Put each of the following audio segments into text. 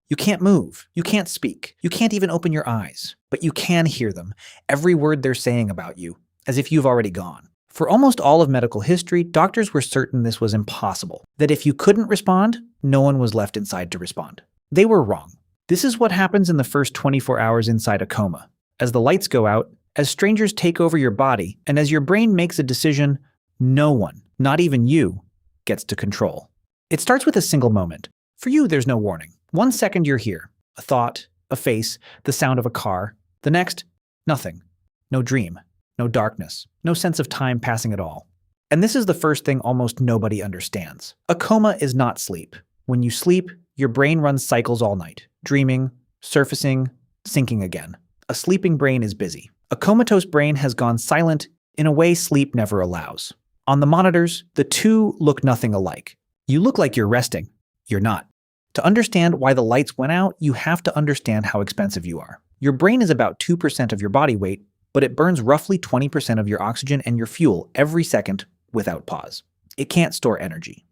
You can't move. You can't speak. You can't even open your eyes. But you can hear them, every word they're saying about you, as if you've already gone. For almost all of medical history, doctors were certain this was impossible, that if you couldn't respond, no one was left inside to respond. They were wrong. This is what happens in the first 24 hours inside a coma. As the lights go out, as strangers take over your body, and as your brain makes a decision, no one, not even you, gets to control. It starts with a single moment. For you, there's no warning. 1 second you're here. A thought, a face, the sound of a car. The next, nothing. No dream. No darkness. No sense of time passing at all. And this is the first thing almost nobody understands. A coma is not sleep. When you sleep, your brain runs cycles all night, dreaming, surfacing, sinking again. A sleeping brain is busy. A comatose brain has gone silent in a way sleep never allows. On the monitors, the two look nothing alike. You look like you're resting. You're not. To understand why the lights went out, you have to understand how expensive you are. Your brain is about 2% of your body weight, but it burns roughly 20% of your oxygen and your fuel every second without pause. It can't store energy.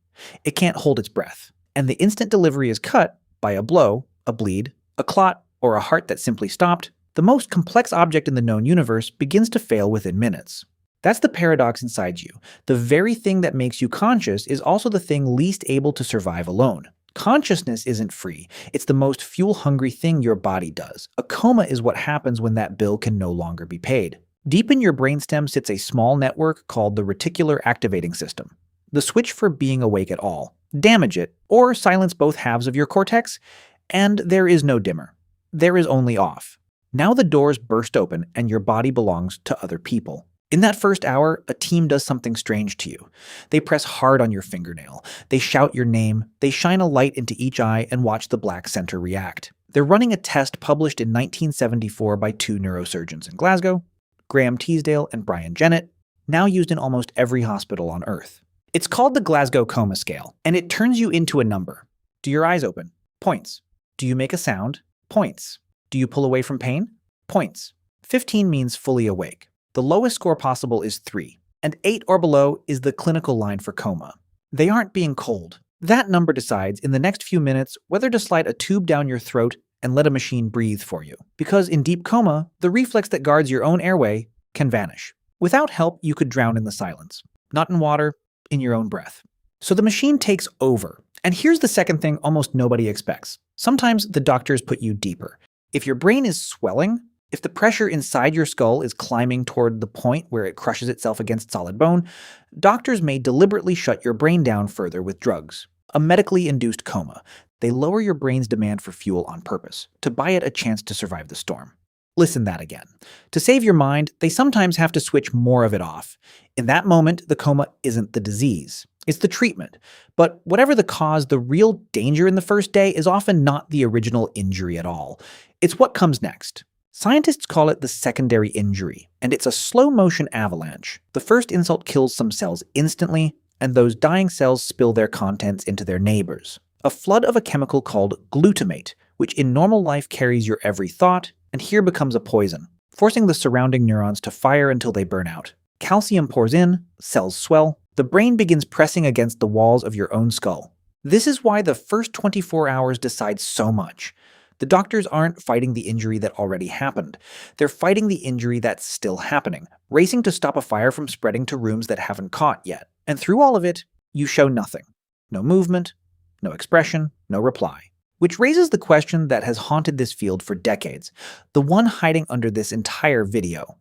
It can't hold its breath. And the instant delivery is cut by a blow, a bleed, a clot, or a heart that simply stopped. The most complex object in the known universe begins to fail within minutes. That's the paradox inside you. The very thing that makes you conscious is also the thing least able to survive alone. Consciousness isn't free. It's the most fuel-hungry thing your body does. A coma is what happens when that bill can no longer be paid. Deep in your brainstem sits a small network called the reticular activating system, the switch for being awake at all. Damage it, or silence both halves of your cortex, and there is no dimmer. There is only off. Now the doors burst open and your body belongs to other people. In that first hour, a team does something strange to you. They press hard on your fingernail. They shout your name. They shine a light into each eye and watch the black center react. They're running a test published in 1974 by 2 neurosurgeons in Glasgow, Graham Teasdale and Brian Jennett, now used in almost every hospital on Earth. It's called the Glasgow Coma Scale, and it turns you into a number. Do your eyes open? Points. Do you make a sound? Points. Do you pull away from pain? Points. 15 means fully awake. The lowest score possible is 3, and 8 or below is the clinical line for coma. They aren't being cold. That number decides in the next few minutes whether to slide a tube down your throat and let a machine breathe for you. Because in deep coma, the reflex that guards your own airway can vanish. Without help, you could drown in the silence. Not in water, in your own breath. So the machine takes over. And here's the second thing almost nobody expects. Sometimes the doctors put you deeper. If your brain is swelling, if the pressure inside your skull is climbing toward the point where it crushes itself against solid bone, doctors may deliberately shut your brain down further with drugs. A medically induced coma. They lower your brain's demand for fuel on purpose, to buy it a chance to survive the storm. Listen that again. To save your mind, they sometimes have to switch more of it off. In that moment, the coma isn't the disease. It's the treatment. But whatever the cause, the real danger in the first day is often not the original injury at all. It's what comes next. Scientists call it the secondary injury, and it's a slow-motion avalanche. The first insult kills some cells instantly, and those dying cells spill their contents into their neighbors. A flood of a chemical called glutamate, which in normal life carries your every thought, and here becomes a poison, forcing the surrounding neurons to fire until they burn out. Calcium pours in, cells swell, the brain begins pressing against the walls of your own skull. This is why the first 24 hours decide so much. The doctors aren't fighting the injury that already happened. They're fighting the injury that's still happening, racing to stop a fire from spreading to rooms that haven't caught yet. And through all of it, you show nothing. No movement, no expression, no reply. Which raises the question that has haunted this field for decades, the one hiding under this entire video.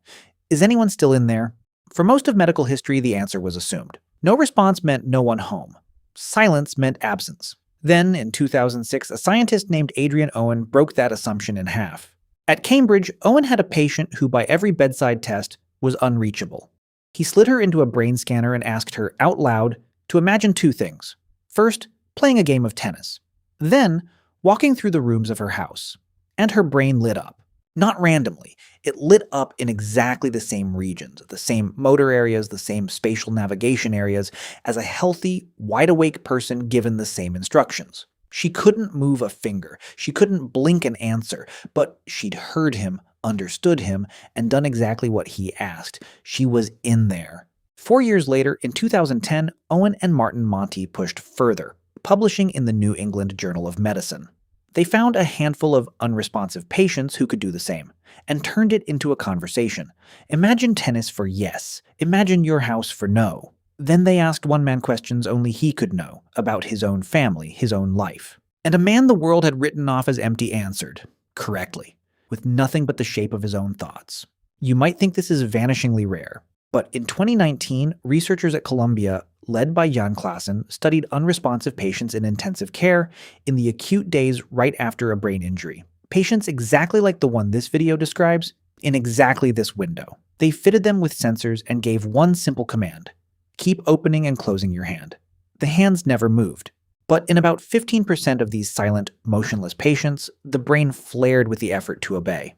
Is anyone still in there? For most of medical history, the answer was assumed. No response meant no one home. Silence meant absence. Then, in 2006, a scientist named Adrian Owen broke that assumption in half. At Cambridge, Owen had a patient who, by every bedside test, was unreachable. He slid her into a brain scanner and asked her out loud to imagine 2 things. First, playing a game of tennis. Then, walking through the rooms of her house. And her brain lit up. Not randomly. It lit up in exactly the same regions, the same motor areas, the same spatial navigation areas, as a healthy, wide-awake person given the same instructions. She couldn't move a finger. She couldn't blink an answer, but she'd heard him, understood him, and done exactly what he asked. She was in there. 4 years later, in 2010, Owen and Martin Monti pushed further, publishing in the New England Journal of Medicine. They found a handful of unresponsive patients who could do the same, and turned it into a conversation. Imagine tennis for yes. Imagine your house for no. Then they asked one-man questions only he could know, about his own family, his own life. And a man the world had written off as empty answered, correctly, with nothing but the shape of his own thoughts. You might think this is vanishingly rare, but in 2019, researchers at Columbia, led by Jan Klassen, studied unresponsive patients in intensive care in the acute days right after a brain injury. Patients exactly like the one this video describes, in exactly this window. They fitted them with sensors and gave one simple command: keep opening and closing your hand. The hands never moved. But in about 15% of these silent, motionless patients, the brain flared with the effort to obey.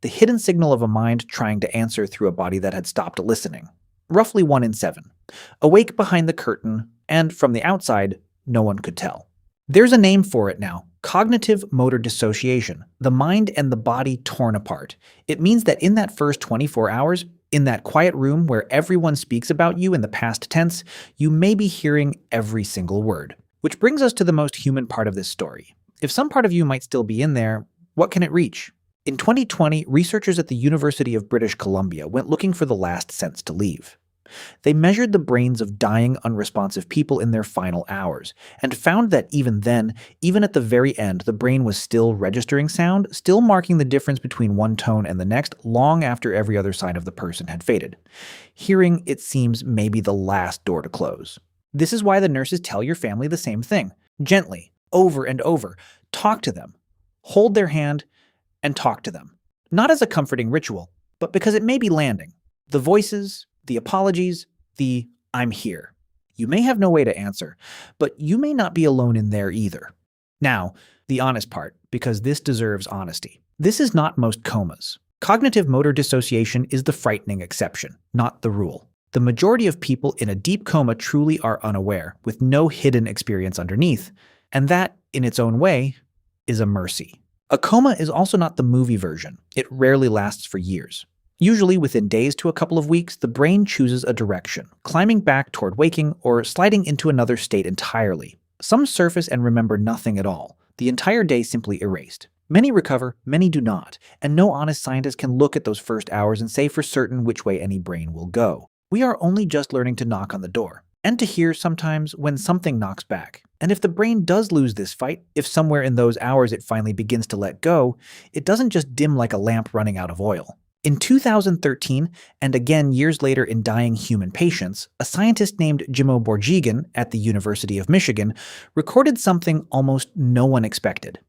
The hidden signal of a mind trying to answer through a body that had stopped listening. Roughly 1 in 7. Awake behind the curtain, and from the outside, no one could tell. There's a name for it now: cognitive motor dissociation, the mind and the body torn apart. It means that in that first 24 hours, in that quiet room where everyone speaks about you in the past tense, you may be hearing every single word. Which brings us to the most human part of this story. If some part of you might still be in there, what can it reach? In 2020, researchers at the University of British Columbia went looking for the last sense to leave. They measured the brains of dying unresponsive people in their final hours, and found that even then, even at the very end, the brain was still registering sound, still marking the difference between one tone and the next long after every other sign of the person had faded. Hearing, it seems, may be the last door to close. This is why the nurses tell your family the same thing. Gently, over and over. Talk to them. Hold their hand and talk to them. Not as a comforting ritual, but because it may be landing. The voices, the apologies, the "I'm here." You may have no way to answer, but you may not be alone in there either. Now, the honest part, because this deserves honesty. This is not most comas. Cognitive motor dissociation is the frightening exception, not the rule. The majority of people in a deep coma truly are unaware, with no hidden experience underneath, and that, in its own way, is a mercy. A coma is also not the movie version. It rarely lasts for years. Usually within days to a couple of weeks, the brain chooses a direction, climbing back toward waking or sliding into another state entirely. Some surface and remember nothing at all, the entire day simply erased. Many recover, many do not, and no honest scientist can look at those first hours and say for certain which way any brain will go. We are only just learning to knock on the door, and to hear sometimes when something knocks back. And if the brain does lose this fight, if somewhere in those hours it finally begins to let go, it doesn't just dim like a lamp running out of oil. In 2013, and again years later in dying human patients, a scientist named Jimo Borjigan at the University of Michigan recorded something almost no one expected.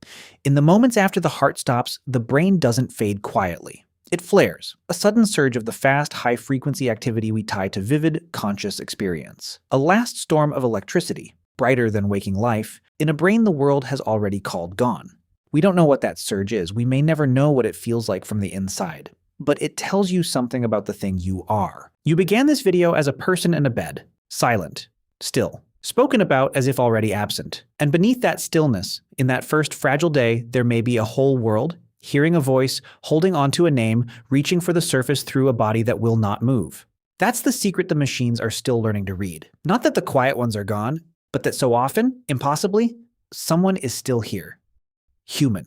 In the moments after the heart stops, the brain doesn't fade quietly. It flares, a sudden surge of the fast, high-frequency activity we tie to vivid, conscious experience. A last storm of electricity, brighter than waking life, in a brain the world has already called gone. We don't know what that surge is. We may never know what it feels like from the inside. But it tells you something about the thing you are. You began this video as a person in a bed, silent, still, spoken about as if already absent. And beneath that stillness, in that first fragile day, there may be a whole world, hearing a voice, holding onto a name, reaching for the surface through a body that will not move. That's the secret the machines are still learning to read. Not that the quiet ones are gone, but that so often, impossibly, someone is still here. Human.